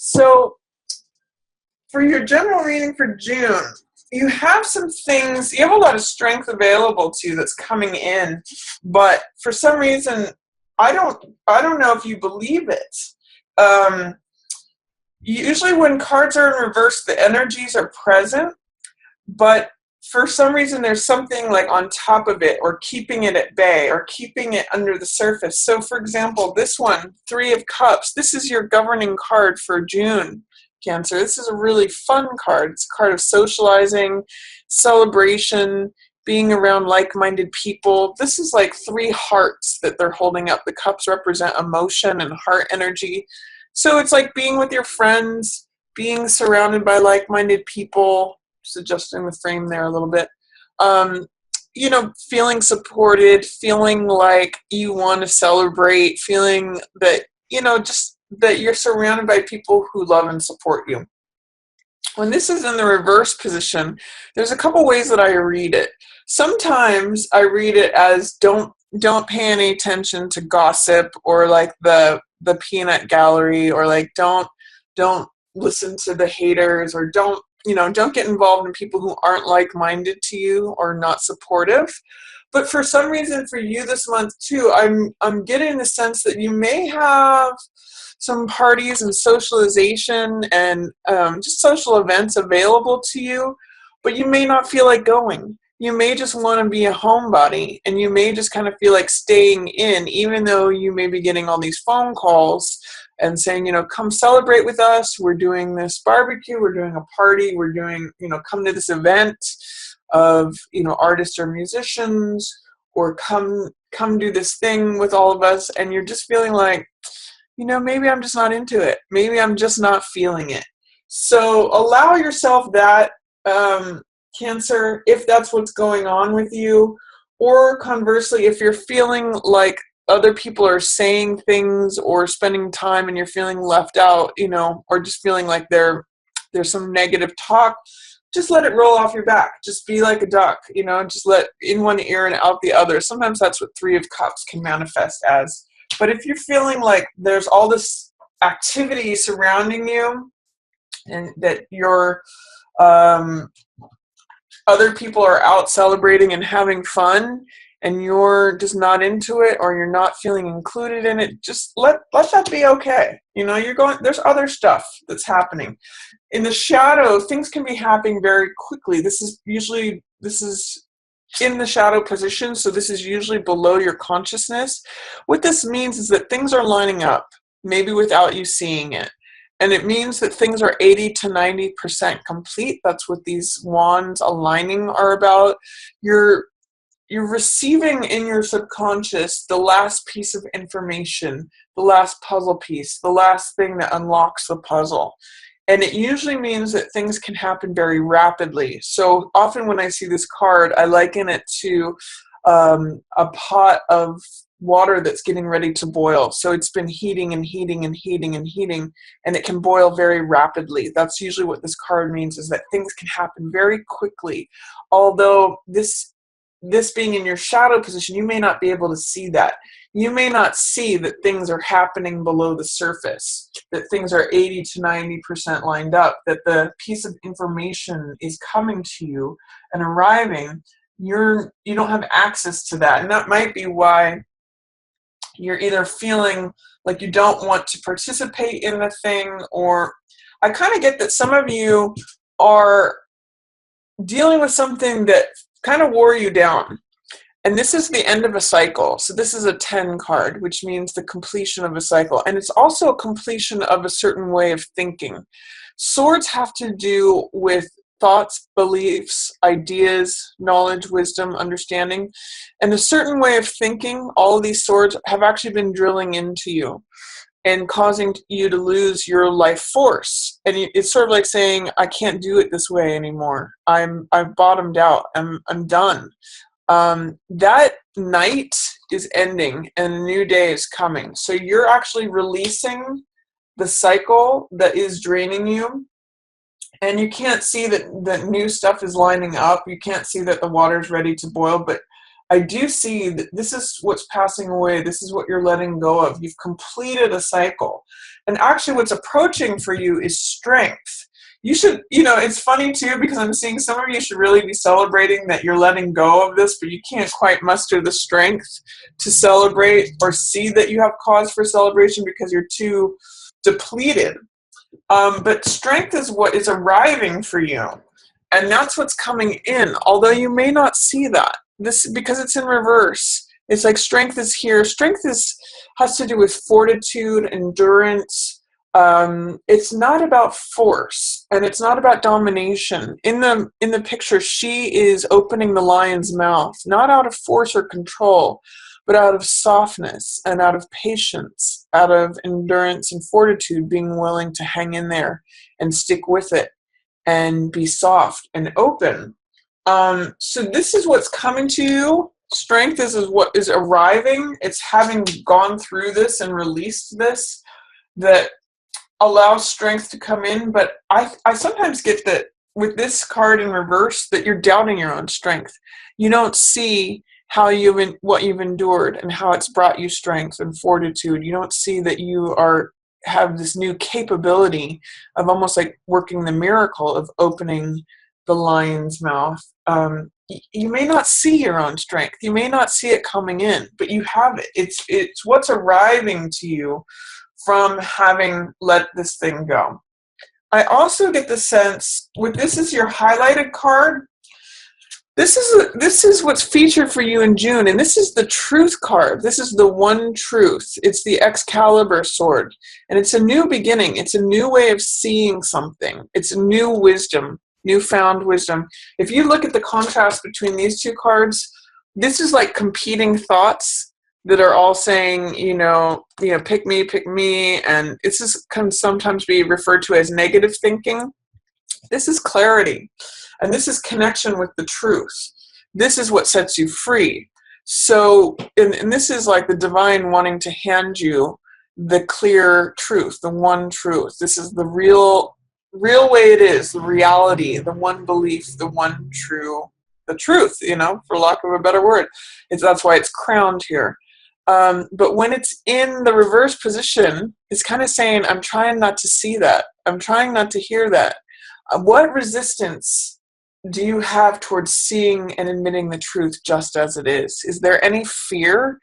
So for your general reading for June, you have some things, you have a lot of strength available to you that's coming in, but for some reason, I don't know if you believe it. Usually when cards are in reverse, the energies are present, but for some reason there's something like on top of it or keeping it at bay or keeping it under the surface. So for example, this one, Three of Cups, this is your governing card for June, Cancer. This is a really fun card. It's a card of socializing, celebration, being around like-minded people. This is like three hearts that they're holding up. The cups represent emotion and heart energy. So it's like being with your friends, being surrounded by like-minded people, just adjusting the frame there a little bit. Feeling supported, feeling like you want to celebrate, feeling that, just that you're surrounded by people who love and support you. When this is in the reverse position, there's a couple ways that I read it. Sometimes I read it as don't pay any attention to gossip or like the peanut gallery, or like don't listen to the haters, or don't get involved in people who aren't like-minded to you or not supportive. But for some reason for you this month too, I'm getting the sense that you may have some parties and socialization and just social events available to you, but you may not feel like going. You may just want to be a homebody, and you may just kind of feel like staying in, even though you may be getting all these phone calls and saying, come celebrate with us. We're doing this barbecue. We're doing a party. We're doing, come to this event of, artists or musicians, or come do this thing with all of us. And you're just feeling like, maybe I'm just not into it. Maybe I'm just not feeling it. So allow yourself that, Cancer, if that's what's going on with you. Or conversely, if you're feeling like other people are saying things or spending time and you're feeling left out, or just feeling like there's some negative talk, just let it roll off your back. Just be like a duck, just let in one ear and out the other. Sometimes that's what Three of Cups can manifest as. But if you're feeling like there's all this activity surrounding you and that you're other people are out celebrating and having fun, and you're just not into it, or you're not feeling included in it, just let that be okay. There's other stuff that's happening. In the shadow, things can be happening very quickly. This is in the shadow position, so this is usually below your consciousness. What this means is that things are lining up, maybe without you seeing it. And it means that things are 80 to 90% complete. That's what these wands aligning are about. You're receiving in your subconscious the last piece of information, the last puzzle piece, the last thing that unlocks the puzzle. And it usually means that things can happen very rapidly. So often when I see this card, I liken it to a pot of water that's getting ready to boil. So it's been heating and heating and heating and heating, and it can boil very rapidly. That's usually what this card means, is that things can happen very quickly. Although this being in your shadow position, you may not be able to see that. You may not see that things are happening below the surface, that things are 80 to 90% lined up, that the piece of information is coming to you and arriving. You don't have access to that. And that might be why you're either feeling like you don't want to participate in the thing, or I kind of get that some of you are dealing with something that kind of wore you down. And this is the end of a cycle. So this is a 10 card, which means the completion of a cycle. And it's also a completion of a certain way of thinking. Swords have to do with thoughts, beliefs, ideas, knowledge, wisdom, understanding. And a certain way of thinking, all of these swords have actually been drilling into you and causing you to lose your life force. And it's sort of like saying, I can't do it this way anymore. I've bottomed out. I'm done. That night is ending and a new day is coming. So you're actually releasing the cycle that is draining you. And you can't see that new stuff is lining up. You can't see that the water's ready to boil. But I do see that this is what's passing away. This is what you're letting go of. You've completed a cycle. And actually what's approaching for you is strength. You should, it's funny too, because I'm seeing some of you should really be celebrating that you're letting go of this, but you can't quite muster the strength to celebrate or see that you have cause for celebration because you're too depleted. But strength is what is arriving for you. And that's what's coming in, although you may not see that. This because it's in reverse. It's like strength is here. Strength has to do with fortitude, endurance. It's not about force, and it's not about domination. In the picture, she is opening the lion's mouth, not out of force or control, but out of softness and out of patience, out of endurance and fortitude, being willing to hang in there and stick with it and be soft and open. So this is what's coming to you. Strength is what is arriving. It's having gone through this and released this that allows strength to come in. But I sometimes get that with this card in reverse that you're doubting your own strength. You don't see what you've endured and how it's brought you strength and fortitude. You don't see that you have this new capability of almost like working the miracle of opening the lion's mouth. You may not see your own strength. You may not see it coming in, but you have it. It's what's arriving to you from having let this thing go. I also get the sense this is your highlighted card. This is what's featured for you in June, and this is the truth card. This is the one truth. It's the Excalibur sword, and it's a new beginning. It's a new way of seeing something. It's a new wisdom, newfound wisdom. If you look at the contrast between these two cards, this is like competing thoughts that are all saying, pick me, and this can sometimes be referred to as negative thinking. This is clarity. And this is connection with the truth. This is what sets you free. So, and this is like the divine wanting to hand you the clear truth, the one truth. This is the real way it is, the reality, the one belief, the one the truth, for lack of a better word. That's why it's crowned here. But when it's in the reverse position, it's kind of saying, I'm trying not to see that. I'm trying not to hear that. What resistance do you have towards seeing and admitting the truth just as it is? Is there any fear,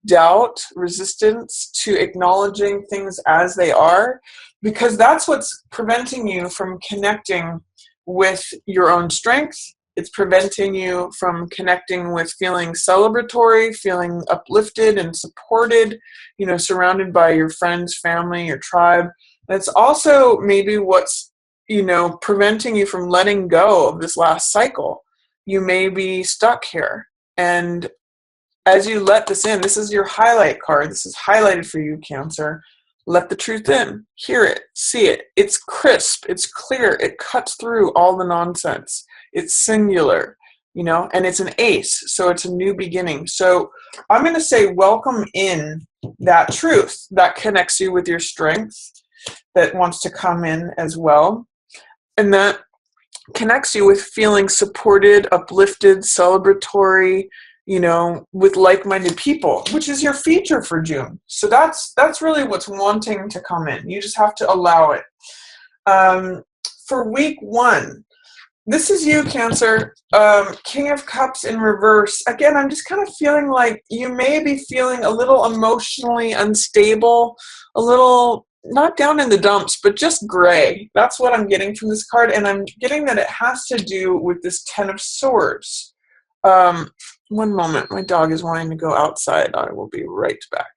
doubt, resistance to acknowledging things as they are? Because that's what's preventing you from connecting with your own strength. It's preventing you from connecting with feeling celebratory, feeling uplifted and supported, surrounded by your friends, family, your tribe. That's also maybe what's preventing you from letting go of this last cycle. You may be stuck here. And as you let this in, this is your highlight card. This is highlighted for you, Cancer. Let the truth in. Hear it. See it. It's crisp. It's clear. It cuts through all the nonsense. It's singular, and it's an ace. So it's a new beginning. So I'm going to say welcome in that truth that connects you with your strength that wants to come in as well. And that connects you with feeling supported, uplifted, celebratory, with like-minded people, which is your feature for June. So that's really what's wanting to come in. You just have to allow it. For week 1, this is you, Cancer. King of Cups in reverse. Again, I'm just kind of feeling like you may be feeling a little emotionally unstable, a little not down in the dumps, but just gray. That's what I'm getting from this card, and I'm getting that it has to do with this 10 of Swords. One moment, my dog is wanting to go outside. I will be right back.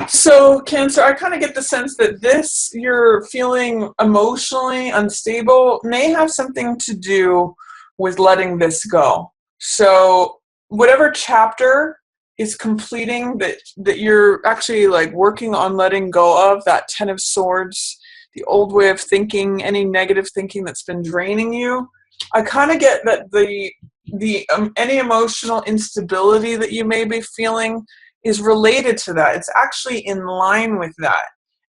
So, Cancer, I kind of get the sense that you're feeling emotionally unstable may have something to do with letting this go. So, whatever chapter is completing that you're actually like working on letting go of, that 10 of Swords, the old way of thinking, any negative thinking that's been draining you. I kind of get that any emotional instability that you may be feeling is related to that. It's actually in line with that.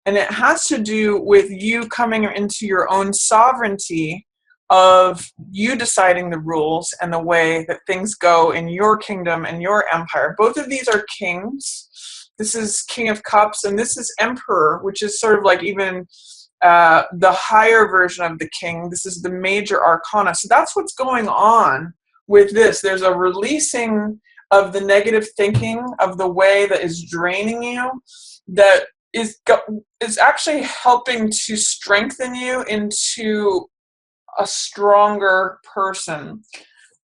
And it has to do with you coming into your own sovereignty of you deciding the rules and the way that things go in your kingdom and your empire. Both of these are kings. This is King of Cups, and this is Emperor, which is sort of like even the higher version of the King. This is the major arcana. So that's what's going on with this. There's a releasing of the negative thinking, of the way that is draining you, that is actually helping to strengthen you into a stronger person.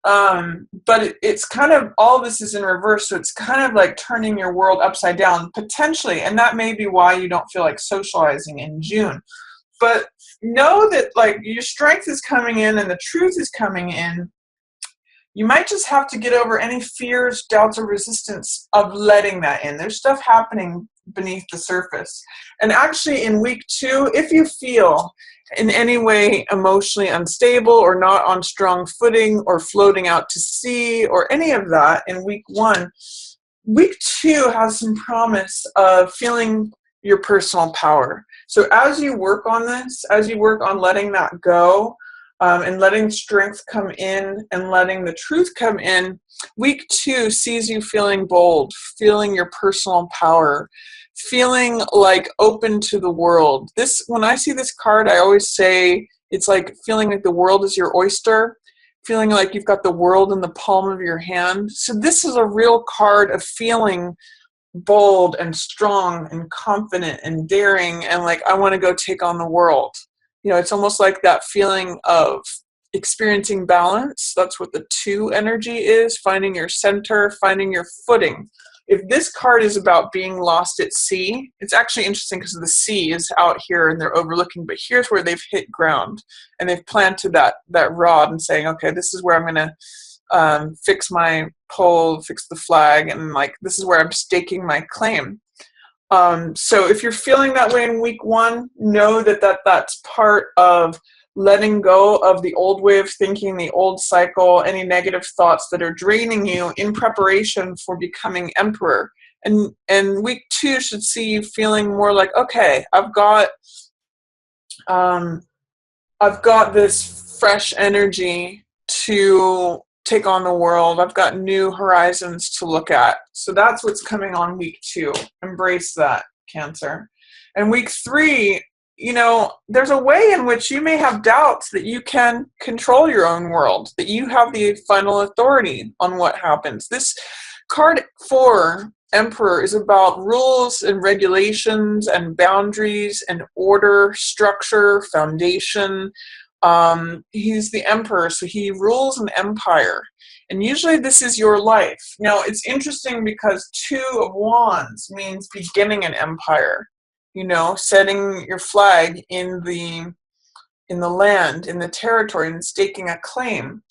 But it's kind of, all this is in reverse, so it's kind of like turning your world upside down, potentially, and that may be why you don't feel like socializing in June. But know that like your strength is coming in and the truth is coming in. You might just have to get over any fears, doubts, or resistance of letting that in. There's stuff happening beneath the surface. And actually in week 2, if you feel in any way emotionally unstable or not on strong footing or floating out to sea or any of that in week 1, week 2 has some promise of feeling your personal power. So as you work on this, as you work on letting that go, and letting strength come in and letting the truth come in, week 2 sees you feeling bold, feeling your personal power, feeling like open to the world. This, when I see this card, I always say it's like feeling like the world is your oyster, feeling like you've got the world in the palm of your hand. So this is a real card of feeling bold and strong and confident and daring and like, I want to go take on the world. You know, it's almost like that feeling of experiencing balance. That's what the 2 energy is, finding your center, finding your footing. If this card is about being lost at sea, it's actually interesting because the sea is out here and they're overlooking, but here's where they've hit ground and they've planted that rod and saying, okay, this is where I'm going to fix my pole, fix the flag, and like this is where I'm staking my claim. So if you're feeling that way in week 1, know that's part of letting go of the old way of thinking, the old cycle, any negative thoughts that are draining you in preparation for becoming Emperor. And week 2 should see you feeling more like, okay, I've got this fresh energy to take on the world. I've got new horizons to look at. So that's what's coming on week 2. Embrace that, Cancer. And week 3, you know, there's a way in which you may have doubts that you can control your own world, that you have the final authority on what happens. This card 4, Emperor, is about rules and regulations and boundaries and order, structure, foundation. He's the Emperor, so he rules an empire. And usually this is your life. Now, it's interesting because 2 of Wands means beginning an empire. You know, setting your flag in the land, in the territory, and staking a claim.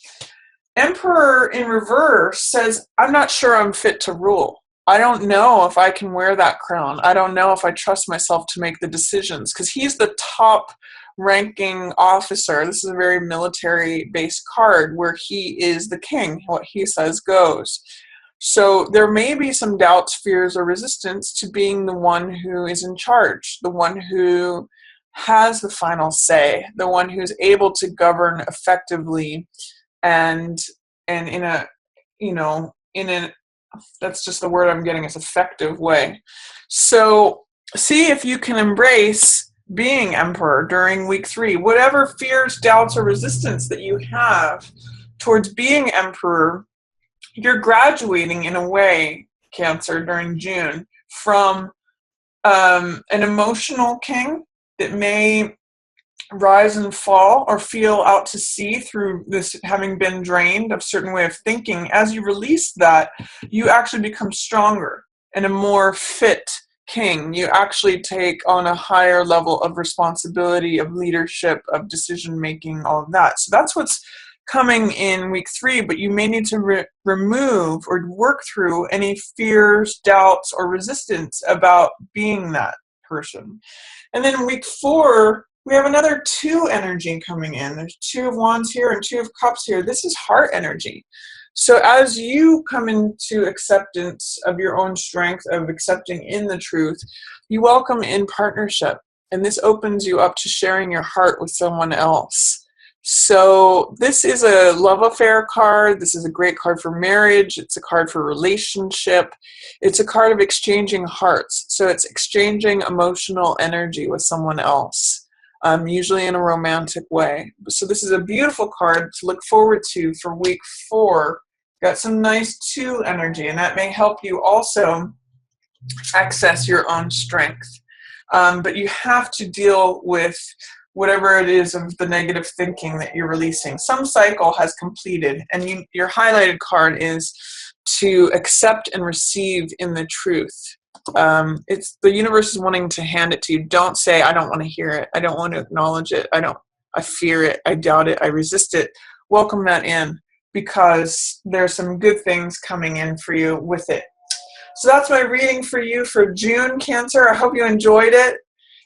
Emperor in reverse says, I'm not sure I'm fit to rule. I don't know if I can wear that crown. I don't know if I trust myself to make the decisions, because he's the top ranking officer. This is a very military-based card where he is the king. What he says goes. So there may be some doubts, fears, or resistance to being the one who is in charge, the one who has the final say, the one who's able to govern effectively and in a, you know, that's just the word I'm getting, is effective way. So see if you can embrace being Emperor during week 3. Whatever fears, doubts, or resistance that you have towards being Emperor, you're graduating in a way, Cancer, during June from an emotional king that may rise and fall or feel out to sea through this having been drained of a certain way of thinking. As you release that, you actually become stronger and a more fit king. You actually take on a higher level of responsibility, of leadership, of decision making, all of that. So that's what's coming in week 3, but you may need to remove or work through any fears, doubts, or resistance about being that person. And then week 4, we have another 2 energy coming in. There's 2 of Wands here and 2 of Cups here. This is heart energy. So as you come into acceptance of your own strength, of accepting in the truth, you welcome in partnership. And this opens you up to sharing your heart with someone else. So this is a love affair card. This is a great card for marriage. It's a card for relationship. It's a card of exchanging hearts. So it's exchanging emotional energy with someone else, usually in a romantic way. So this is a beautiful card to look forward to for week 4. Got some nice 2 energy, and that may help you also access your own strength. But you have to deal with whatever it is of the negative thinking that you're releasing. Some cycle has completed, and your highlighted card is to accept and receive in the truth. It's the universe is wanting to hand it to you. Don't say, I don't want to hear it. I don't want to acknowledge it. I fear it. I doubt it. I resist it. Welcome that in, because there's some good things coming in for you with it. So that's my reading for you for June, Cancer. I hope you enjoyed it.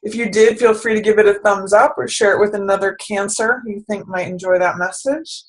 If you did, feel free to give it a thumbs up or share it with another Cancer who you think might enjoy that message.